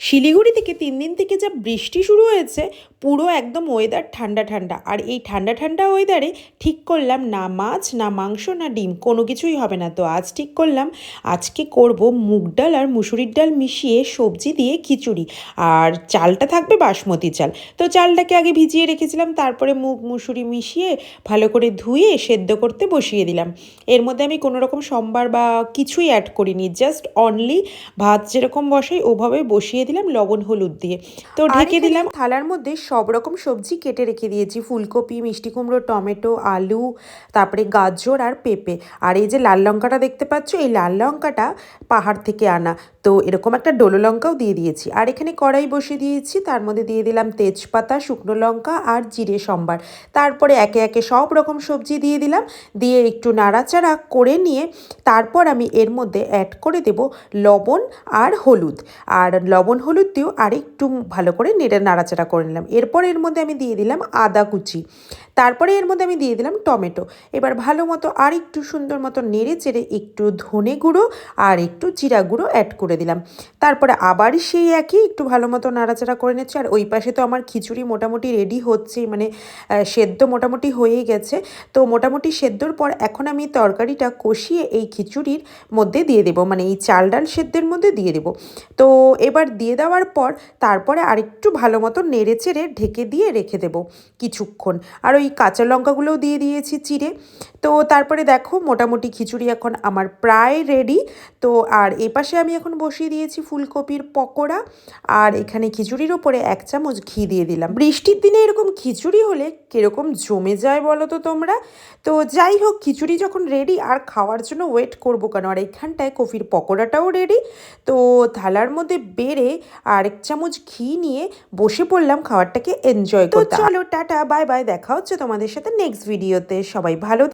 শিলিগুড়ি থেকে 3 দিন থেকে যা বৃষ্টি শুরু হয়েছে, পুরো একদম ওয়েদার ঠান্ডা ঠান্ডা। আর এই ঠান্ডা ঠান্ডা ওয়েদারে ঠিক করলাম না মাছ, না মাংস, না ডিম, কোনো কিছুই হবে না। তো আজ ঠিক করলাম আজকে করব মুগ ডাল আর মুসুরির ডাল মিশিয়ে সবজি দিয়ে খিচুড়ি। আর চালটা থাকবে বাসমতি চাল। তো চালটাকে আগে ভিজিয়ে রেখেছিলাম, তারপরে মুগ মুসুরি মিশিয়ে ভালো করে ধুয়ে সেদ্ধ করতে বসিয়ে দিলাম। এর মধ্যে আমি কোনো রকম সম্বার বা কিছুই অ্যাড করিনি, জাস্ট অনলি ভাত যেরকম বসাই ওভাবে বসিয়ে দিলাম লবণ হলুদ দিয়ে। তো ঢেকে দিলাম। থালার মধ্যে সব রকম সবজি কেটে রেখে দিয়েছি, ফুলকপি, মিষ্টি কুমড়ো, টমেটো, আলু, তারপরে গাজর আর পেঁপে। আর এই যে লাল লঙ্কাটা দেখতে পাচ্ছ, এই লাল লঙ্কাটা পাহাড় থেকে আনা। তো এরকম একটা ডোলো লঙ্কাও দিয়ে দিয়েছি। আর এখানে কড়াই বসিয়ে দিয়েছি, তার মধ্যে দিয়ে দিলাম তেজপাতা, শুকনো লঙ্কা আর জিরে সম্বার। তারপরে একে একে সব রকম সবজি দিয়ে দিলাম, দিয়ে একটু নাড়াচাড়া করে নিয়ে তারপর আমি এর মধ্যে অ্যাড করে দেব লবণ আর হলুদ। আর লবণ হলুদ দিয়েও আরেকটু ভালো করে নাড়াচাড়া করে নিলাম। এরপর এর মধ্যে আমি দিয়ে দিলাম আদা কুচি, তারপরে এর মধ্যে আমি দিয়ে দিলাম টমেটো। এবার ভালো মতো আর একটু সুন্দর মতো নেড়ে চেড়ে একটু ধনে গুঁড়ো আর একটু জিরা গুঁড়ো অ্যাড করে দিলাম। তারপরে আবার সেই একই একটু ভালো মতো নাড়াচাড়া করে নিচ্ছি। আর ওই পাশে তো আমার খিচুড়ি মোটামুটি রেডি হচ্ছেই, মানে সেদ্ধ মোটামুটি হয়েই গেছে। তো মোটামুটি সেদ্ধর পর এখন আমি তরকারিটা কষিয়ে এই খিচুড়ির মধ্যে দিয়ে দেবো, মানে এই চাল ডাল সেদ্ধের মধ্যে দিয়ে দেবো। তো এবার দিয়ে দেওয়ার পর তারপরে আরেকটু ভালো মতো নেড়ে চেড়ে ঢেকে দিয়ে রেখে দেবো কিছুক্ষণ। আর ওই কাঁচা লঙ্কাগুলোও দিয়ে দিয়েছি চিড়ে। তো তারপরে দেখো মোটামুটি খিচুড়ি এখন আমার প্রায় রেডি। তো আর এপাশে আমি এখন বসিয়ে দিয়েছি ফুলকপির পকোড়া, আর এখানে খিচুড়ির ওপরে 1 চামচ ঘি দিয়ে দিলাম। বৃষ্টির দিনে এরকম খিচুড়ি হলে কীরকম জমে যায় বলো তো তোমরা। তো যাই হোক, খিচুড়ি যখন রেডি আর খাওয়ার জন্য ওয়েট করবো কেন। আর এইখানটায় কফির পকোড়াটাও রেডি। তো থালার মধ্যে বেড়ে আর 1 চামচ ঘি নিয়ে বসে পড়লাম খাবারটাকে এনজয় করতে। তো চলো টাটা বাই বাই, দেখা হচ্ছে তোমাদের সাথে নেক্সট ভিডিওতে। সবাই ভালো